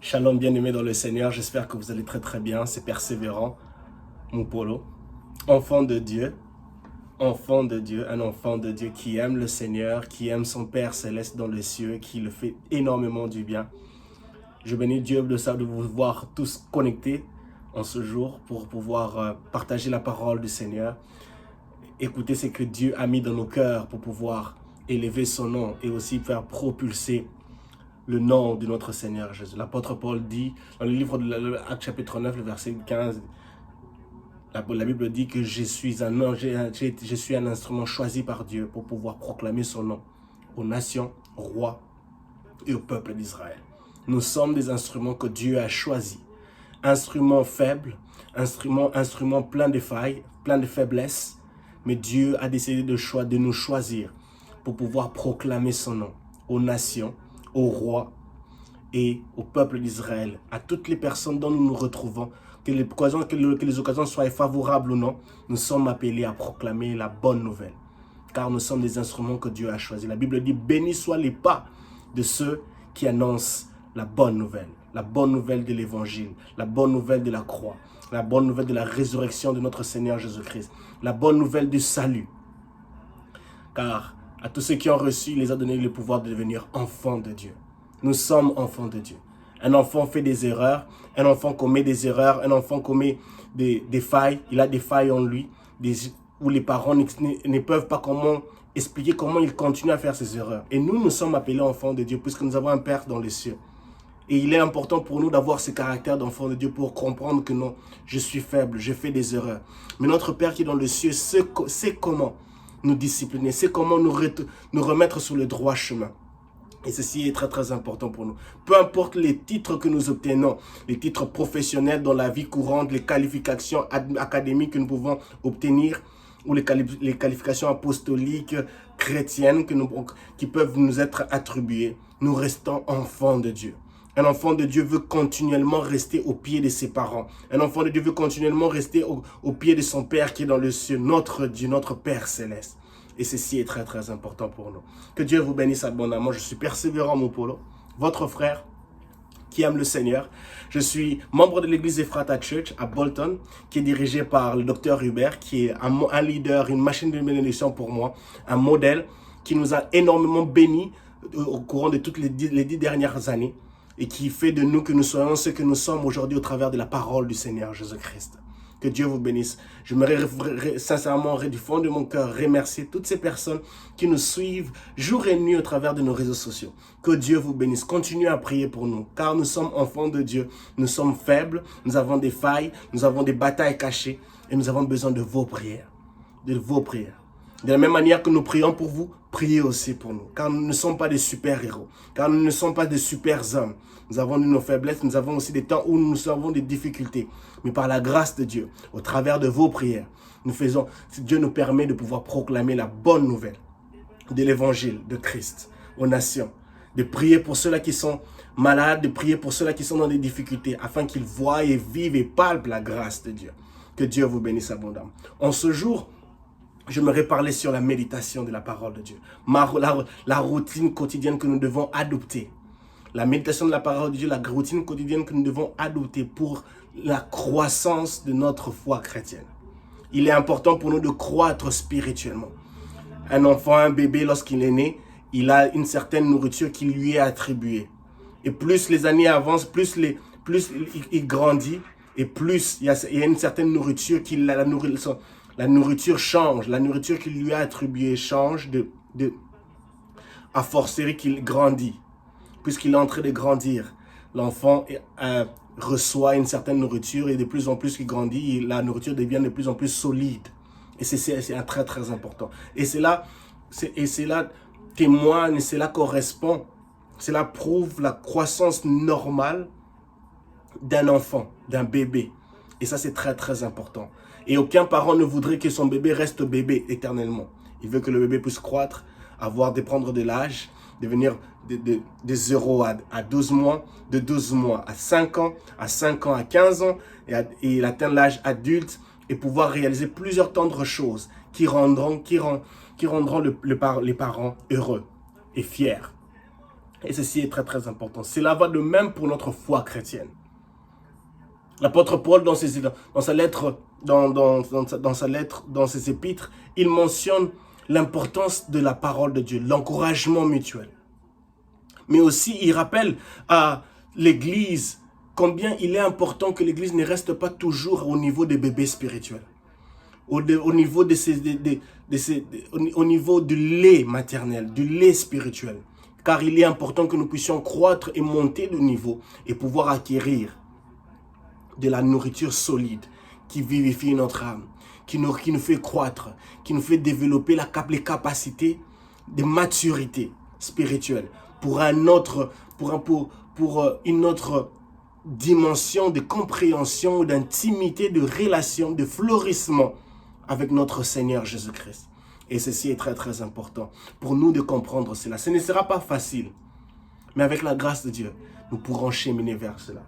Shalom bien-aimés dans le Seigneur, j'espère que vous allez très très bien, c'est persévérant, mon polo. Enfant de Dieu, un enfant de Dieu qui aime le Seigneur, qui aime son Père céleste dans les cieux, qui le fait énormément du bien. Je bénis Dieu de ça, de vous voir tous connectés en ce jour pour pouvoir partager la parole du Seigneur. Écouter ce que Dieu a mis dans nos cœurs pour pouvoir élever son nom et aussi faire propulser le nom de notre Seigneur Jésus. L'apôtre Paul dit dans le livre de Actes chapitre 9, le verset 15, la Bible dit que je suis un instrument choisi par Dieu pour pouvoir proclamer son nom aux nations, aux rois et au peuple d'Israël. Nous sommes des instruments que Dieu a choisis. Instruments faibles, instruments pleins de failles, pleins de faiblesses, mais Dieu a décidé de nous choisir pour pouvoir proclamer son nom aux nations, aux rois et au peuple d'Israël, à toutes les personnes dont nous nous retrouvons, que les occasions soient favorables ou non, nous sommes appelés à proclamer la bonne nouvelle, car nous sommes des instruments que Dieu a choisis. La Bible dit, bénis soient les pas de ceux qui annoncent la bonne nouvelle de l'évangile, la bonne nouvelle de la croix, la bonne nouvelle de la résurrection de notre Seigneur Jésus-Christ, la bonne nouvelle du salut. Car à tous ceux qui ont reçu, il les a donné le pouvoir de devenir enfants de Dieu. Nous sommes enfants de Dieu. Un enfant fait des erreurs, un enfant commet des erreurs, un enfant commet des failles, il a des failles en lui, où les parents ne peuvent pas expliquer comment il continue à faire ces erreurs. Et nous sommes appelés enfants de Dieu, puisque nous avons un Père dans les cieux. Et il est important pour nous d'avoir ce caractère d'enfant de Dieu pour comprendre que non, je suis faible, je fais des erreurs. Mais notre Père qui est dans le cieux sait comment nous discipliner, sait comment nous remettre sur le droit chemin. Et ceci est très très important pour nous. Peu importe les titres que nous obtenons, les titres professionnels dans la vie courante, les qualifications académiques que nous pouvons obtenir, ou les qualifications apostoliques, chrétiennes qui peuvent nous être attribuées, nous restons enfants de Dieu. Un enfant de Dieu veut continuellement rester au pied de ses parents. Un enfant de Dieu veut continuellement rester au pied de son Père qui est dans le ciel, notre Dieu, notre Père céleste. Et ceci est très très important pour nous. Que Dieu vous bénisse abondamment. Je suis persévérant, mon polo, votre frère qui aime le Seigneur. Je suis membre de l'église Ephrata Church à Bolton, qui est dirigée par le docteur Hubert, qui est un leader, une machine de bénédiction pour moi, un modèle qui nous a énormément bénis au courant de toutes les 10 dernières années et qui fait de nous que nous soyons ce que nous sommes aujourd'hui au travers de la parole du Seigneur Jésus-Christ. Que Dieu vous bénisse. Je me sincèrement, du fond de mon cœur, remercier toutes ces personnes qui nous suivent jour et nuit au travers de nos réseaux sociaux. Que Dieu vous bénisse. Continuez à prier pour nous, car nous sommes enfants de Dieu. Nous sommes faibles, nous avons des failles, nous avons des batailles cachées et nous avons besoin de vos prières. De vos prières. De la même manière que nous prions pour vous, priez aussi pour nous. Car nous ne sommes pas des super-héros. Car nous ne sommes pas des super-hommes. Nous avons nos faiblesses, nous avons aussi des temps où nous avons des difficultés. Mais par la grâce de Dieu, au travers de vos prières, Dieu nous permet de pouvoir proclamer la bonne nouvelle de l'évangile de Christ aux nations. De prier pour ceux-là qui sont malades, de prier pour ceux-là qui sont dans des difficultés, afin qu'ils voient et vivent et palpent la grâce de Dieu. Que Dieu vous bénisse abondamment. En ce jour, j'aimerais parler sur la méditation de la parole de Dieu. La routine quotidienne que nous devons adopter. La méditation de la parole de Dieu, la routine quotidienne que nous devons adopter pour la croissance de notre foi chrétienne. Il est important pour nous de croître spirituellement. Un enfant, un bébé, lorsqu'il est né, il a une certaine nourriture qui lui est attribuée. Et plus les années avancent, plus il grandit, et plus il y a une certaine nourriture la nourriture change, la nourriture qui lui est attribuée change à forcerie qu'il grandit. Puisqu'il est en train de grandir, l'enfant reçoit une certaine nourriture et de plus en plus qu'il grandit, la nourriture devient de plus en plus solide. Et c'est très très important. Et cela témoigne, cela correspond, cela prouve la croissance normale d'un enfant, d'un bébé. Et ça c'est très très important. Et aucun parent ne voudrait que son bébé reste bébé éternellement. Il veut que le bébé puisse croître, prendre de l'âge, devenir de 0 à 12 mois, de 12 mois à 5 ans, à 5 ans à 15 ans, et il atteint l'âge adulte, et pouvoir réaliser plusieurs tendres choses qui rendront les parents heureux et fiers. Et ceci est très très important. Cela va de même pour notre foi chrétienne. L'apôtre Paul, dans ses épîtres, il mentionne l'importance de la parole de Dieu, l'encouragement mutuel. Mais aussi, il rappelle à l'Église combien il est important que l'Église ne reste pas toujours au niveau des bébés spirituels, au niveau du lait maternel, du lait spirituel. Car il est important que nous puissions croître et monter de niveau et pouvoir acquérir de la nourriture solide qui vivifie notre âme, qui nous fait croître, qui nous fait développer les capacités de maturité spirituelle pour une autre dimension de compréhension, d'intimité, de relation, de florissement avec notre Seigneur Jésus-Christ. Et ceci est très très important pour nous de comprendre cela. Ce ne sera pas facile, mais avec la grâce de Dieu, nous pourrons cheminer vers cela.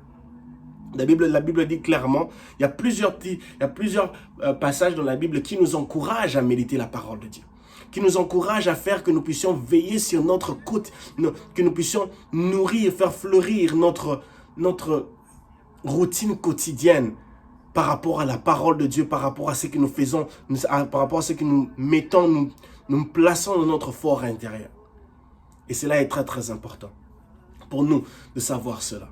La Bible dit clairement, il y a plusieurs passages dans la Bible qui nous encouragent à méditer la parole de Dieu, qui nous encouragent à faire que nous puissions veiller sur notre côte, que nous puissions nourrir, faire fleurir notre routine quotidienne par rapport à la parole de Dieu, par rapport à ce que nous faisons, par rapport à ce que nous mettons, nous plaçons dans notre fort intérieur. Et cela est très très important pour nous de savoir cela.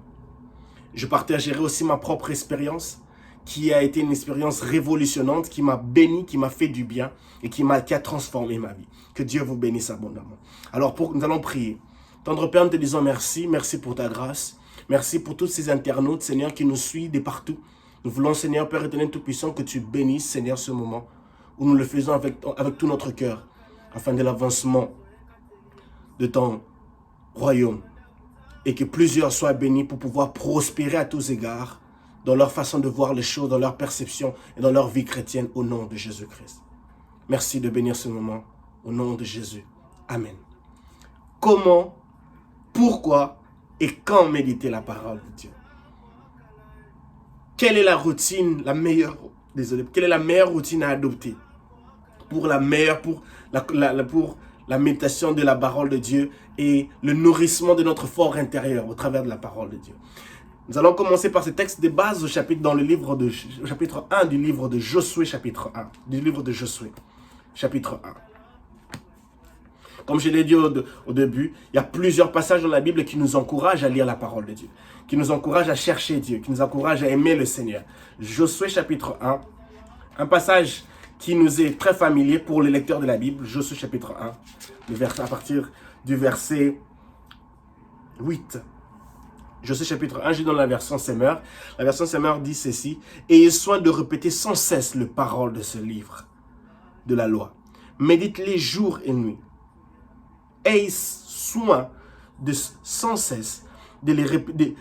Je partagerai aussi ma propre expérience, qui a été une expérience révolutionnante, qui m'a béni, qui m'a fait du bien et qui a transformé ma vie. Que Dieu vous bénisse abondamment. Alors, nous allons prier. Tendre Père, nous te disons merci. Merci pour ta grâce. Merci pour tous ces internautes, Seigneur, qui nous suivent de partout. Nous voulons, Seigneur, Père éternel Tout-Puissant, que tu bénisses, Seigneur, ce moment où nous le faisons avec tout notre cœur, afin de l'avancement de ton royaume. Et que plusieurs soient bénis pour pouvoir prospérer à tous égards dans leur façon de voir les choses, dans leur perception et dans leur vie chrétienne au nom de Jésus-Christ. Merci de bénir ce moment au nom de Jésus. Amen. Comment, pourquoi et quand méditer la parole de Dieu? Quelle est la routine, quelle est la meilleure routine à adopter pour la méditation de la parole de Dieu et le nourrissement de notre fort intérieur au travers de la parole de Dieu? Nous allons commencer par ce texte de base au chapitre 1 du livre de Josué, chapitre 1. Comme je l'ai dit au début, il y a plusieurs passages dans la Bible qui nous encouragent à lire la parole de Dieu, qui nous encouragent à chercher Dieu, qui nous encouragent à aimer le Seigneur. Josué, chapitre 1, un passage qui nous est très familier pour les lecteurs de la Bible. Josué, chapitre 1, à partir du verset 8. Josué chapitre 1, j'ai dans la version Semeur. La version Semeur dit ceci: ayez soin de répéter sans cesse les paroles de ce livre de la loi. Médite-les jour et nuit. Ayez soin de sans cesse de les répéter.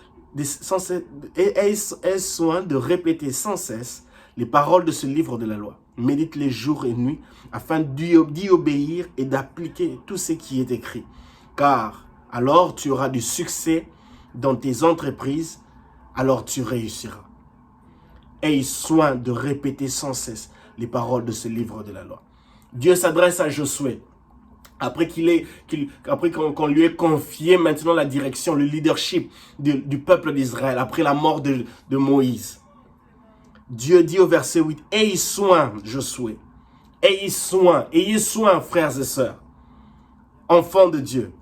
Ayez soin de répéter sans cesse les paroles de ce livre de la loi. Médite-les jour et nuit afin d'y obéir et d'appliquer tout ce qui est écrit. Car alors tu auras du succès dans tes entreprises, alors tu réussiras. Aie soin de répéter sans cesse les paroles de ce livre de la loi. Dieu s'adresse à Josué, après qu'on lui ait confié maintenant la direction, le leadership du peuple d'Israël, après la mort de Moïse. Dieu dit au verset 8, « Ayez soin, Josué, ayez soin, frères et sœurs, enfants de Dieu,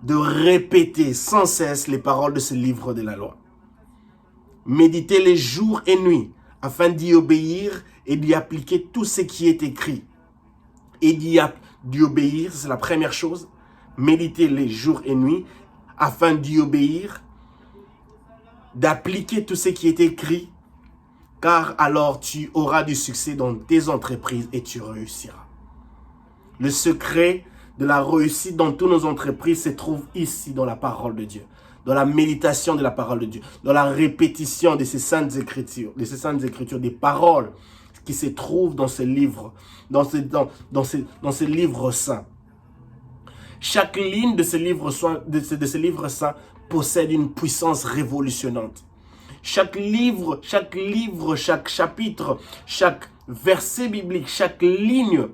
de répéter sans cesse les paroles de ce livre de la loi. Méditez-les jour et nuit, afin d'y obéir et d'y appliquer tout ce qui est écrit. » Et d'y obéir, c'est la première chose. Méditez-les jour et nuit, afin d'y obéir, d'appliquer tout ce qui est écrit, car alors tu auras du succès dans tes entreprises et tu réussiras. Le secret de la réussite dans toutes nos entreprises se trouve ici dans la parole de Dieu, dans la méditation de la parole de Dieu, dans la répétition de ces saintes écritures, des paroles qui se trouvent dans ce livre, dans ce livre saint. Chaque ligne de ce livre saint possède une puissance révolutionnante. chaque livre, chaque chapitre, chaque verset biblique, chaque ligne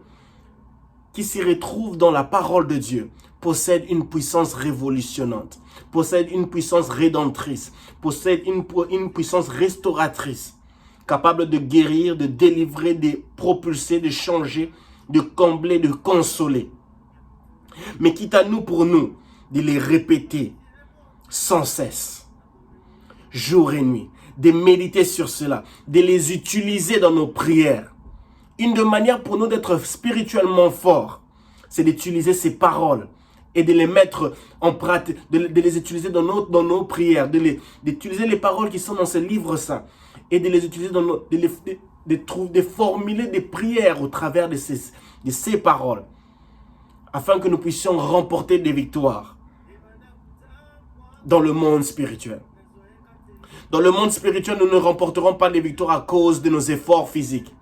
qui s'y retrouve dans la parole de Dieu possède une puissance révolutionnante, possède une puissance rédemptrice, possède une puissance restauratrice, capable de guérir, de délivrer, de propulser, de changer, de combler, de consoler. Mais quitte à nous pour nous de les répéter sans cesse, jour et nuit, de méditer sur cela, de les utiliser dans nos prières. Une des manières pour nous d'être spirituellement forts, c'est d'utiliser ces paroles et de les mettre en pratique, de les utiliser dans nos prières, d'utiliser les paroles qui sont dans ce livre saint et de les utiliser de formuler des prières au travers de ces paroles, afin que nous puissions remporter des victoires dans le monde spirituel. Dans le monde spirituel, nous ne remporterons pas des victoires à cause de nos efforts physiques.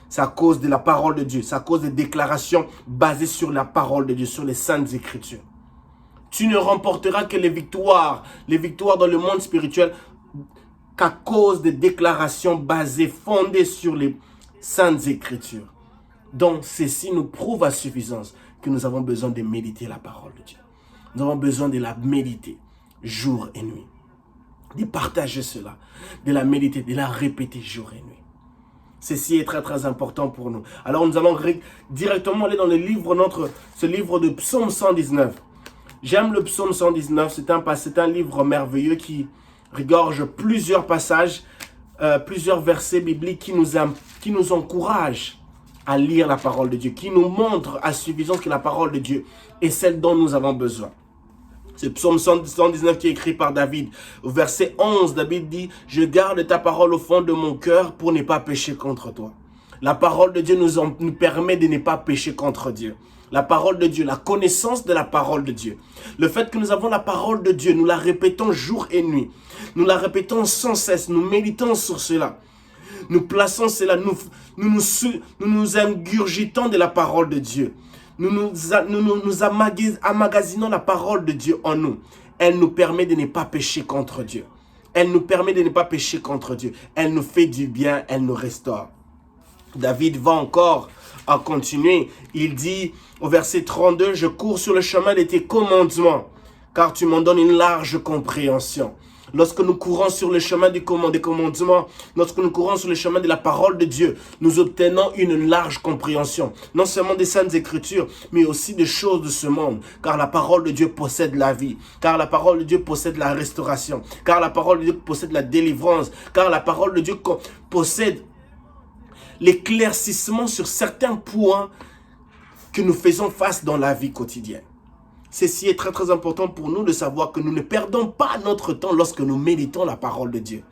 C'est à cause de la parole de Dieu. C'est à cause des déclarations basées sur la parole de Dieu, sur les saintes écritures. Tu ne remporteras que les victoires dans le monde spirituel qu'à cause des déclarations basées, fondées sur les saintes écritures. Donc, ceci nous prouve à suffisance que nous avons besoin de méditer la parole de Dieu. Nous avons besoin de la méditer jour et nuit. De partager cela, de la méditer, de la répéter jour et nuit. Ceci est très très important pour nous. Alors nous allons directement aller dans ce livre de Psaume 119. J'aime le Psaume 119, c'est un livre merveilleux qui regorge plusieurs passages, plusieurs versets bibliques qui nous encouragent à lire la parole de Dieu, qui nous montrent à suffisance que la parole de Dieu est celle dont nous avons besoin. C'est Psaume 119 qui est écrit par David. Au verset 11, David dit « Je garde ta parole au fond de mon cœur pour ne pas pécher contre toi. » La parole de Dieu nous permet de ne pas pécher contre Dieu. La parole de Dieu, la connaissance de la parole de Dieu. Le fait que nous avons la parole de Dieu, nous la répétons jour et nuit. Nous la répétons sans cesse, nous méditons sur cela. Nous plaçons cela, nous ingurgitons de la parole de Dieu. Nous emmagasinons la parole de Dieu en nous. Elle nous permet de ne pas pécher contre Dieu. Elle nous permet de ne pas pécher contre Dieu. Elle nous fait du bien, elle nous restaure. David va encore à continuer. Il dit au verset 32, « Je cours sur le chemin de tes commandements, car tu m'en donnes une large compréhension. » Lorsque nous courons sur le chemin des commandements, lorsque nous courons sur le chemin de la parole de Dieu, nous obtenons une large compréhension. Non seulement des saintes écritures, mais aussi des choses de ce monde. Car la parole de Dieu possède la vie. Car la parole de Dieu possède la restauration. Car la parole de Dieu possède la délivrance. Car la parole de Dieu possède l'éclaircissement sur certains points que nous faisons face dans la vie quotidienne. Ceci est très très important pour nous de savoir que nous ne perdons pas notre temps lorsque nous méditons la parole de Dieu.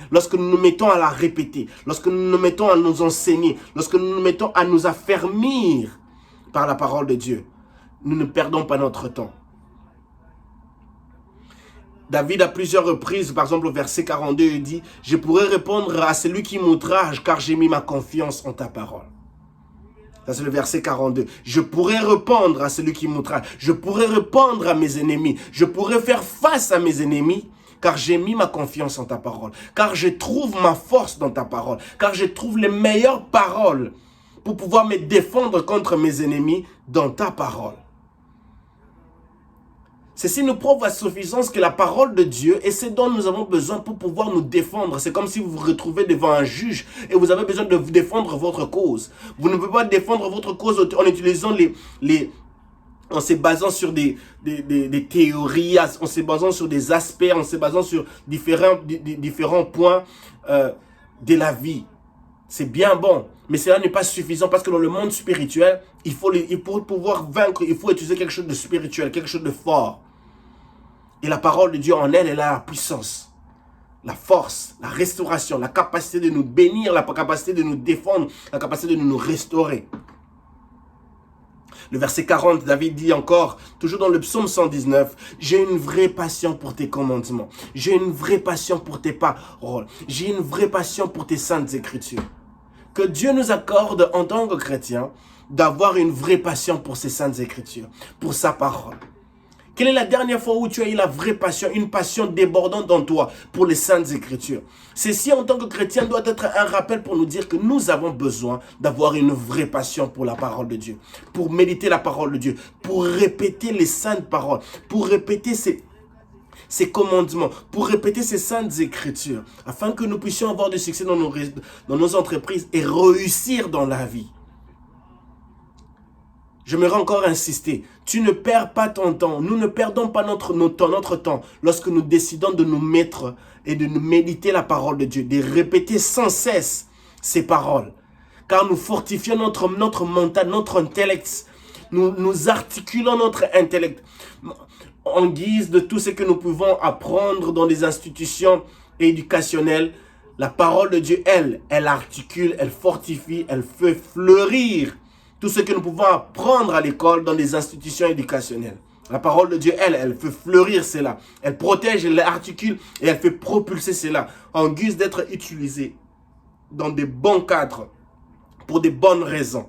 Lorsque nous nous mettons à la répéter, lorsque nous nous mettons à nous enseigner, lorsque nous nous mettons à nous affermir par la parole de Dieu, nous ne perdons pas notre temps. David à plusieurs reprises, par exemple au verset 42, il dit « Je pourrais répondre à celui qui m'outrage car j'ai mis ma confiance en ta parole. » Ça, c'est le verset 42. Je pourrais répondre à celui qui m'outrage. Je pourrais répondre à mes ennemis. Je pourrais faire face à mes ennemis, car j'ai mis ma confiance en ta parole. Car je trouve ma force dans ta parole. Car je trouve les meilleures paroles pour pouvoir me défendre contre mes ennemis dans ta parole. Ceci nous prouve à suffisance que la parole de Dieu est ce dont nous avons besoin pour pouvoir nous défendre. C'est comme si vous vous retrouvez devant un juge et vous avez besoin de défendre votre cause. Vous ne pouvez pas défendre votre cause en utilisant en se basant sur des théories, en se basant sur des aspects, en se basant sur différents points de la vie. C'est bien bon, mais cela n'est pas suffisant parce que dans le monde spirituel, pour pouvoir vaincre, il faut utiliser quelque chose de spirituel, quelque chose de fort. Et la parole de Dieu en elle, elle a la puissance, la force, la restauration, la capacité de nous bénir, la capacité de nous défendre, la capacité de nous restaurer. Le verset 40, David dit encore, toujours dans le psaume 119, « J'ai une vraie passion pour tes commandements. J'ai une vraie passion pour tes paroles. J'ai une vraie passion pour tes saintes écritures. » Que Dieu nous accorde en tant que chrétiens d'avoir une vraie passion pour ses saintes écritures, pour sa parole. Quelle est la dernière fois où tu as eu la vraie passion, une passion débordante en toi pour les Saintes Écritures? Ceci, en tant que chrétien, doit être un rappel pour nous dire que nous avons besoin d'avoir une vraie passion pour la parole de Dieu, pour méditer la parole de Dieu, pour répéter les saintes paroles, pour répéter ces commandements, pour répéter ces saintes écritures, afin que nous puissions avoir du succès dans nos entreprises et réussir dans la vie. J'aimerais encore insister, tu ne perds pas ton temps, nous ne perdons pas notre temps lorsque nous décidons de nous mettre et de nous méditer la parole de Dieu, de répéter sans cesse ces paroles. Car nous fortifions notre mental, notre intellect, nous articulons notre intellect en guise de tout ce que nous pouvons apprendre dans les institutions éducationnelles. La parole de Dieu, elle articule, elle fortifie, elle fait fleurir tout ce que nous pouvons apprendre à l'école dans les institutions éducationnelles. La parole de Dieu, elle fait fleurir cela. Elle protège, elle articule et elle fait propulser cela en guise d'être utilisée dans des bons cadres, pour des bonnes raisons,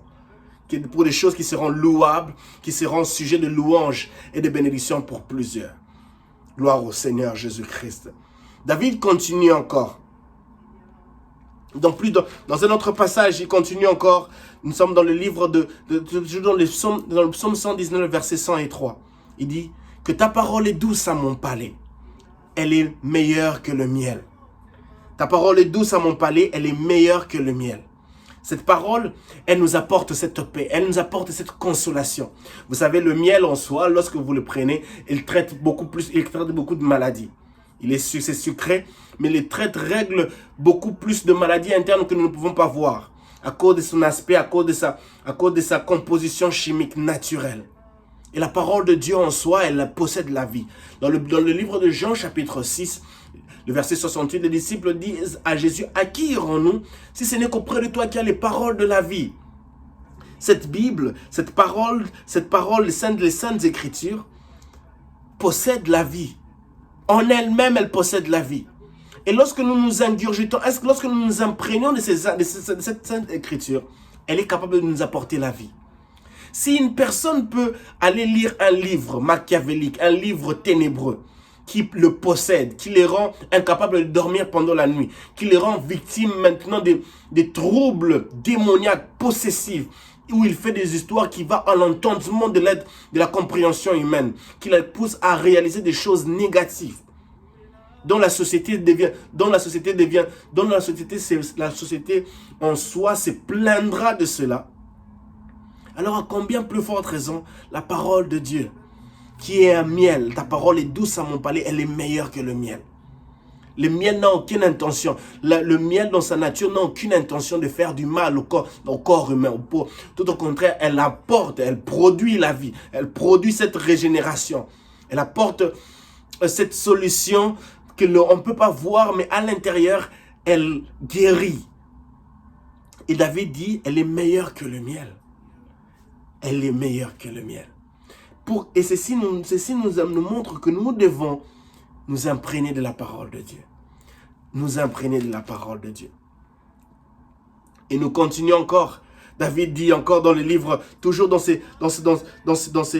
pour des choses qui seront louables, qui seront sujets de louange et de bénédiction pour plusieurs. Gloire au Seigneur Jésus-Christ. David continue encore. Dans un autre passage, il continue encore. Nous sommes dans le livre dans le psaume 119, verset 103. Il dit que ta parole est douce à mon palais. Elle est meilleure que le miel. Ta parole est douce à mon palais. Elle est meilleure que le miel. Cette parole, elle nous apporte cette paix. Elle nous apporte cette consolation. Vous savez, le miel en soi, lorsque vous le prenez, il traite beaucoup de maladies. C'est sucré, mais règle beaucoup plus de maladies internes que nous ne pouvons pas voir à cause de son aspect, à cause de sa composition chimique naturelle. Et la parole de Dieu en soi, elle possède la vie. Dans le livre de Jean, chapitre 6, le verset 68, les disciples disent à Jésus, à qui irons-nous si ce n'est qu'auprès de toi qui as les paroles de la vie? Cette Bible, cette parole, les saintes écritures, possède la vie. En elle-même, elle possède la vie. Et lorsque nous nous ingurgitons, lorsque nous nous imprégnons de cette sainte écriture, elle est capable de nous apporter la vie. Si une personne peut aller lire un livre machiavélique, un livre ténébreux, qui le possède, qui les rend incapables de dormir pendant la nuit, qui les rend victimes maintenant des troubles démoniaques, possessifs, où il fait des histoires qui vont à l'entendement de la compréhension humaine, qui les pousse à réaliser des choses négatives, dont la société en soi se plaindra de cela. Alors à combien plus forte raison la parole de Dieu, qui est un miel, ta parole est douce à mon palais, elle est meilleure que le miel. Le miel n'a aucune intention. Le miel, dans sa nature, n'a aucune intention de faire du mal au corps humain. Tout au contraire, elle apporte, elle produit la vie. Elle produit cette régénération. Elle apporte cette solution qu'on ne peut pas voir, mais à l'intérieur, elle guérit. Et David dit, elle est meilleure que le miel. Elle est meilleure que le miel. Et ceci nous montre que nous devons nous imprégner de la parole de Dieu. Nous imprégner de la parole de Dieu. Et nous continuons encore. David dit encore dans le livre, toujours dans ces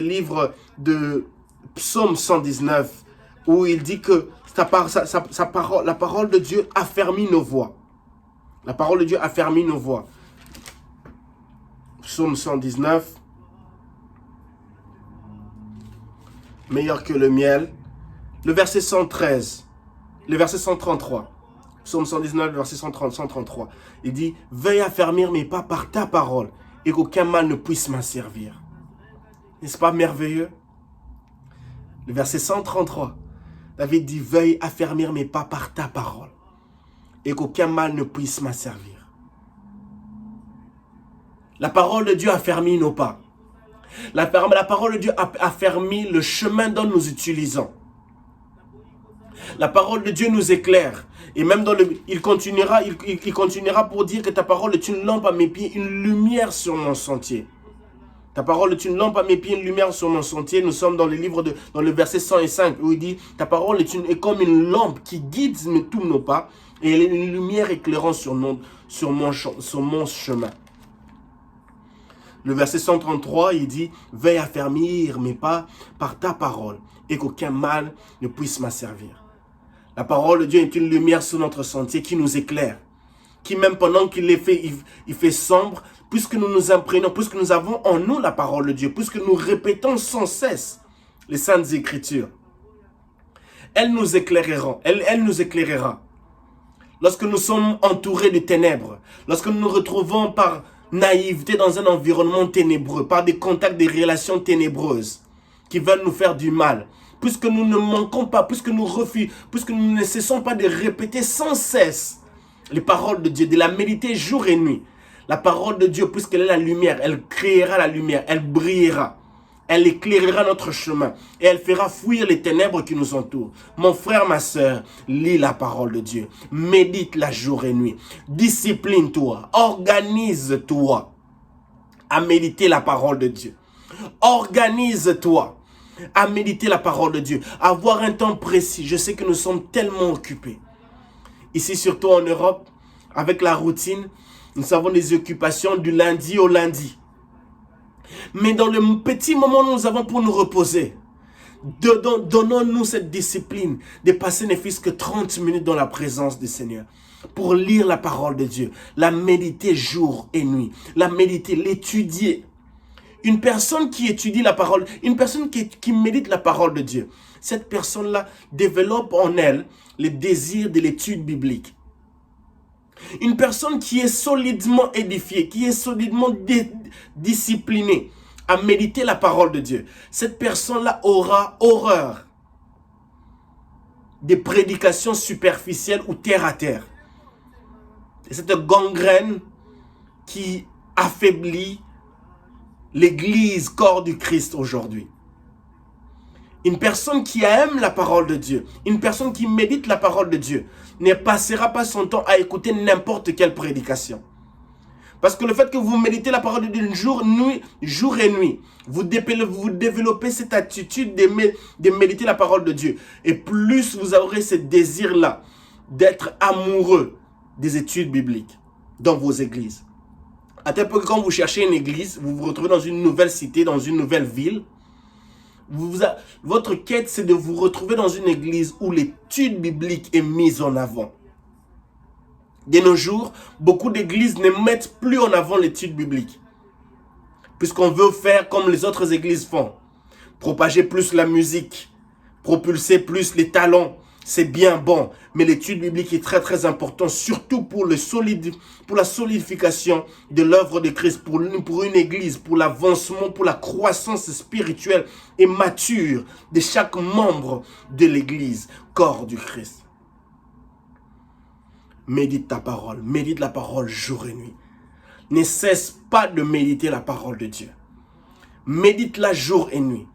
livres de Psaume 119, où il dit que la parole de Dieu affermit nos voix. La parole de Dieu affermit nos voix. Psaume 119. Meilleur que le miel. Le verset 113, le verset 133, Psaume 119, verset 133, il dit, « Veuille affermir mes pas par ta parole, et qu'aucun mal ne puisse m'asservir. » N'est-ce pas merveilleux? Le verset 133, David dit, « Veuille affermir mes pas par ta parole, et qu'aucun mal ne puisse m'asservir. » La parole de Dieu affermit nos pas. La parole de Dieu affermit le chemin dont nous utilisons. La parole de Dieu nous éclaire. Et même il continuera pour dire que ta parole est une lampe à mes pieds, une lumière sur mon sentier. Ta parole est une lampe à mes pieds, une lumière sur mon sentier. Nous sommes dans le verset 105 où il dit, ta parole est comme une lampe qui guide tous nos pas et elle est une lumière éclairant sur mon chemin. Le verset 133, il dit « Veille à fermir mes pas par ta parole et qu'aucun mal ne puisse m'asservir. » La parole de Dieu est une lumière sur notre sentier qui nous éclaire, qui même pendant qu'il est fait, il fait sombre, puisque nous nous imprégnons, puisque nous avons en nous la parole de Dieu, puisque nous répétons sans cesse les Saintes Écritures, elle nous éclairera, elle nous éclairera. Lorsque nous sommes entourés de ténèbres, lorsque nous nous retrouvons par naïveté dans un environnement ténébreux, par des contacts, des relations ténébreuses qui veulent nous faire du mal, puisque nous ne manquons pas, puisque nous refusons, puisque nous ne cessons pas de répéter sans cesse les paroles de Dieu, de la méditer jour et nuit. La parole de Dieu, puisqu'elle est la lumière, elle créera la lumière, elle brillera. Elle éclairera notre chemin et elle fera fuir les ténèbres qui nous entourent. Mon frère, ma soeur, lis la parole de Dieu. Médite-la jour et nuit. Discipline-toi. Organise-toi à méditer la parole de Dieu. Organise-toi à méditer la parole de Dieu. Avoir un temps précis. Je sais que nous sommes tellement occupés. Ici, surtout en Europe, avec la routine, nous avons des occupations du lundi au lundi. Mais dans le petit moment que nous avons pour nous reposer, donnons-nous cette discipline de passer ne fût-ce que 30 minutes dans la présence du Seigneur pour lire la parole de Dieu, la méditer jour et nuit, la méditer, l'étudier. Une personne qui étudie la parole, une personne qui médite la parole de Dieu, cette personne-là développe en elle le désir de l'étude biblique. Une personne qui est solidement édifiée, qui est solidement disciplinée à méditer la parole de Dieu, cette personne-là aura horreur des prédications superficielles ou terre à terre. Et cette gangrène qui affaiblit l'Église, corps du Christ aujourd'hui. Une personne qui aime la parole de Dieu, une personne qui médite la parole de Dieu, ne passera pas son temps à écouter n'importe quelle prédication. Parce que le fait que vous méditez la parole de Dieu jour et nuit, vous développez cette attitude de méditer la parole de Dieu. Et plus vous aurez ce désir-là d'être amoureux des études bibliques dans vos églises. À tel point que quand vous cherchez une église, vous vous retrouvez dans une nouvelle cité, dans une nouvelle ville, votre quête, c'est de vous retrouver dans une église où l'étude biblique est mise en avant. De nos jours, beaucoup d'églises ne mettent plus en avant l'étude biblique. Puisqu'on veut faire comme les autres églises font. Propager plus la musique, propulser plus les talents. C'est bien bon, mais l'étude biblique est très très important, surtout pour la solidification de l'œuvre de Christ, pour une église, pour l'avancement, pour la croissance spirituelle et mature de chaque membre de l'église, corps du Christ. Médite ta parole, médite la parole jour et nuit. Ne cesse pas de méditer la parole de Dieu. Médite-la jour et nuit.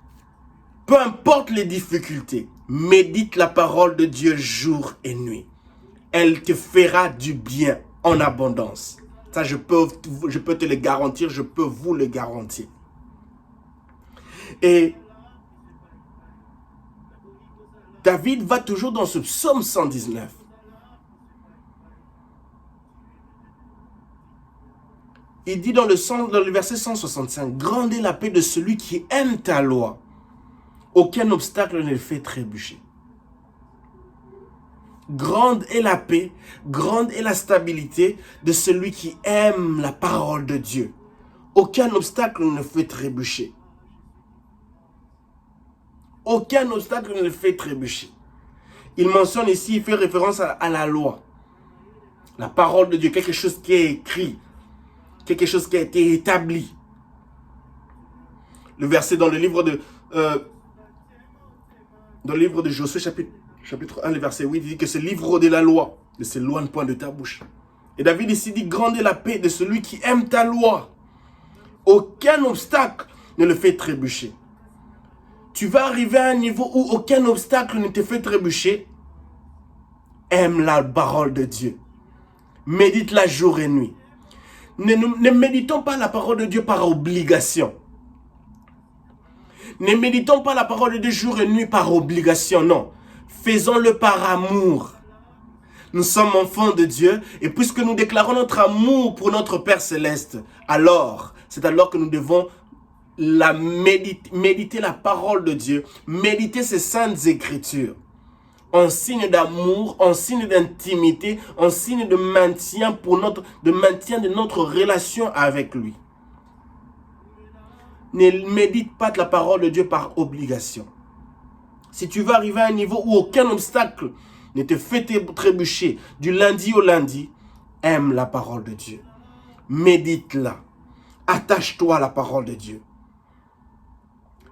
Peu importe les difficultés, médite la parole de Dieu jour et nuit. Elle te fera du bien en abondance. Ça, je peux te le garantir, je peux vous le garantir. Et David va toujours dans ce psaume 119. Il dit dans le verset 165, « Grande est la paix de celui qui aime ta loi. Aucun obstacle ne le fait trébucher. » Grande est la paix, grande est la stabilité de celui qui aime la parole de Dieu. Aucun obstacle ne le fait trébucher. Aucun obstacle ne le fait trébucher. Il mentionne ici, il fait référence à la loi. La parole de Dieu, quelque chose qui est écrit, quelque chose qui a été établi. Le verset dans le livre de Josué, chapitre 1, le verset 8, il dit que ce livre de la loi ne s'éloigne point de ta bouche. Et David ici dit, grande est la paix de celui qui aime ta loi. Aucun obstacle ne le fait trébucher. Tu vas arriver à un niveau où aucun obstacle ne te fait trébucher. Aime la parole de Dieu. Médite-la jour et nuit. Ne méditons pas la parole de Dieu par obligation. Ne méditons pas la parole de Dieu jour et nuit par obligation, non. Faisons-le par amour. Nous sommes enfants de Dieu et puisque nous déclarons notre amour pour notre Père Céleste, alors, c'est alors que nous devons méditer la parole de Dieu, méditer ces saintes écritures, en signe d'amour, en signe d'intimité, en signe de maintien, de notre relation avec lui. Ne médite pas de la parole de Dieu par obligation. Si tu veux arriver à un niveau où aucun obstacle ne te fait trébucher du lundi au lundi, aime la parole de Dieu. Médite-la. Attache-toi à la parole de Dieu.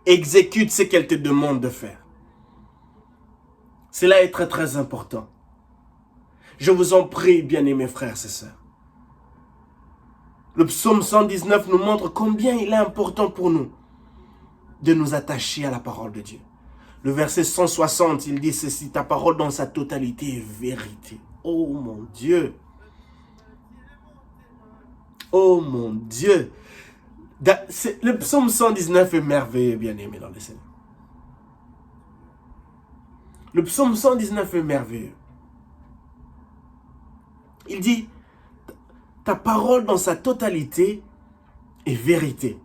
Exécute ce qu'elle te demande de faire. Cela est très très important. Je vous en prie, bien-aimés frères et sœurs. Le psaume 119 nous montre combien il est important pour nous de nous attacher à la parole de Dieu. Le verset 160, il dit ceci, ta parole dans sa totalité est vérité. Oh mon Dieu. Oh mon Dieu. Le psaume 119 est merveilleux, bien-aimé dans le Seigneur. Le psaume 119 est merveilleux. Il dit, ta parole dans sa totalité est vérité.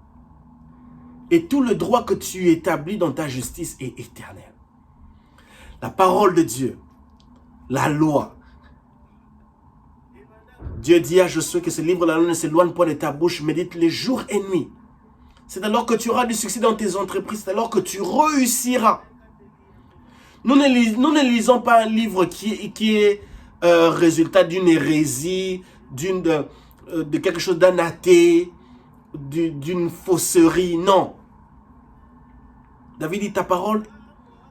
Et tout le droit que tu établis dans ta justice est éternel. La parole de Dieu, la loi. Dieu dit à Josué que ce livre de la loi ne s'éloigne pas de ta bouche, médite les jours et nuits. C'est alors que tu auras du succès dans tes entreprises, c'est alors que tu réussiras. Nous ne lisons pas un livre qui est résultat d'une hérésie, de quelque chose d'un athée, d'une fausserie. Non. David dit ta parole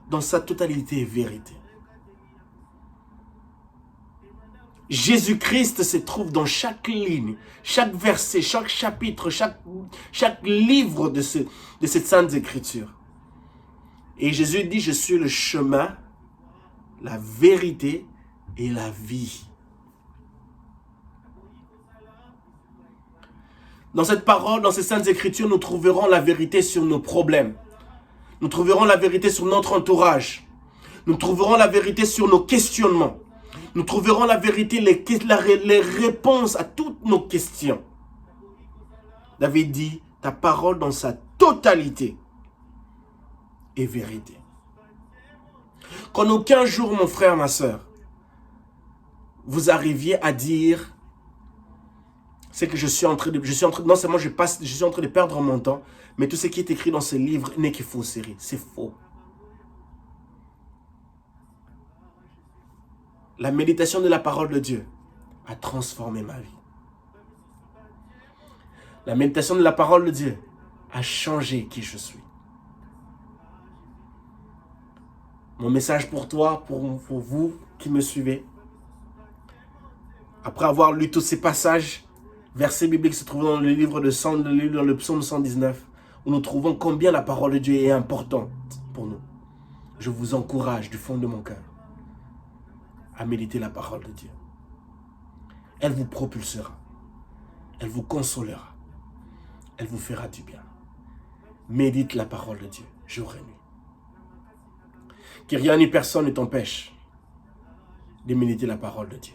dans sa totalité est vérité. Jésus-Christ se trouve dans chaque ligne, chaque verset, chaque chapitre, chaque livre de cette sainte écriture. Et Jésus dit, je suis le chemin, la vérité et la vie. Dans cette parole, dans ces saintes écritures, nous trouverons la vérité sur nos problèmes. Nous trouverons la vérité sur notre entourage. Nous trouverons la vérité sur nos questionnements. Nous trouverons la vérité, les réponses à toutes nos questions. David dit, ta parole dans sa totalité est vérité. Qu'en aucun jour, mon frère, ma soeur, vous arriviez à dire, c'est que je suis en train de perdre mon temps, mais tout ce qui est écrit dans ce livre n'est que fausserie. C'est faux. La méditation de la parole de Dieu a transformé ma vie. La méditation de la parole de Dieu a changé qui je suis. Mon message pour toi, pour vous qui me suivez, après avoir lu tous ces passages, versets bibliques se trouvent dans le livre dans le psaume 119, où nous trouvons combien la parole de Dieu est importante pour nous. Je vous encourage du fond de mon cœur à méditer la parole de Dieu. Elle vous propulsera. Elle vous consolera. Elle vous fera du bien. Médite la parole de Dieu, jour et nuit. Que rien ni personne ne t'empêche de méditer la parole de Dieu.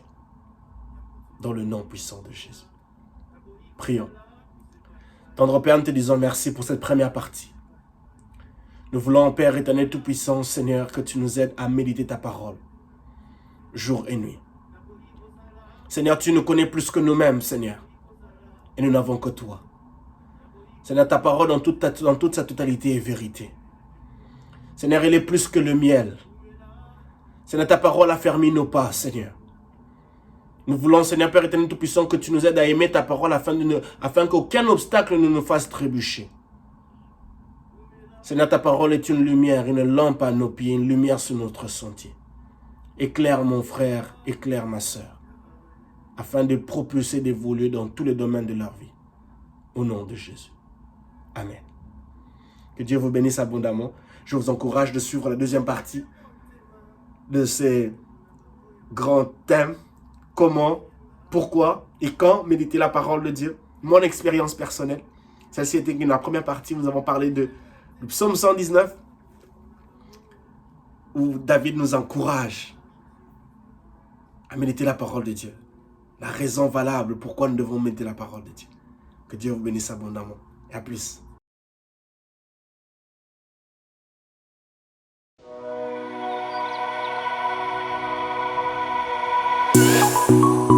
Dans le nom puissant de Jésus. Prions. Tendre Père, nous te disons merci pour cette première partie. Nous voulons, Père éternel tout-puissant, Seigneur, que tu nous aides à méditer ta parole, jour et nuit. Seigneur, tu nous connais plus que nous-mêmes, Seigneur. Et nous n'avons que toi. Seigneur, ta parole dans toute sa totalité est vérité. Seigneur, elle est plus que le miel. Seigneur, ta parole a fermé nos pas, Seigneur. Nous voulons, Seigneur Père éternel tout-puissant, que tu nous aides à aimer ta parole afin qu'aucun obstacle ne nous fasse trébucher. Seigneur, ta parole est une lumière, une lampe à nos pieds, une lumière sur notre sentier. Éclaire mon frère, éclaire ma sœur, afin de propulser, d'évoluer dans tous les domaines de leur vie. Au nom de Jésus. Amen. Que Dieu vous bénisse abondamment. Je vous encourage de suivre la deuxième partie de ces grands thèmes. Comment, pourquoi et quand méditer la parole de Dieu. Mon expérience personnelle. Celle-ci était la première partie. Nous avons parlé du psaume 119 où David nous encourage à méditer la parole de Dieu. La raison valable pourquoi nous devons méditer la parole de Dieu. Que Dieu vous bénisse abondamment. Et à plus.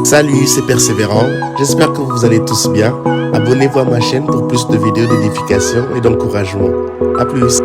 Salut, c'est Persévérant. J'espère que vous allez tous bien. Abonnez-vous à ma chaîne pour plus de vidéos d'édification et d'encouragement. À plus.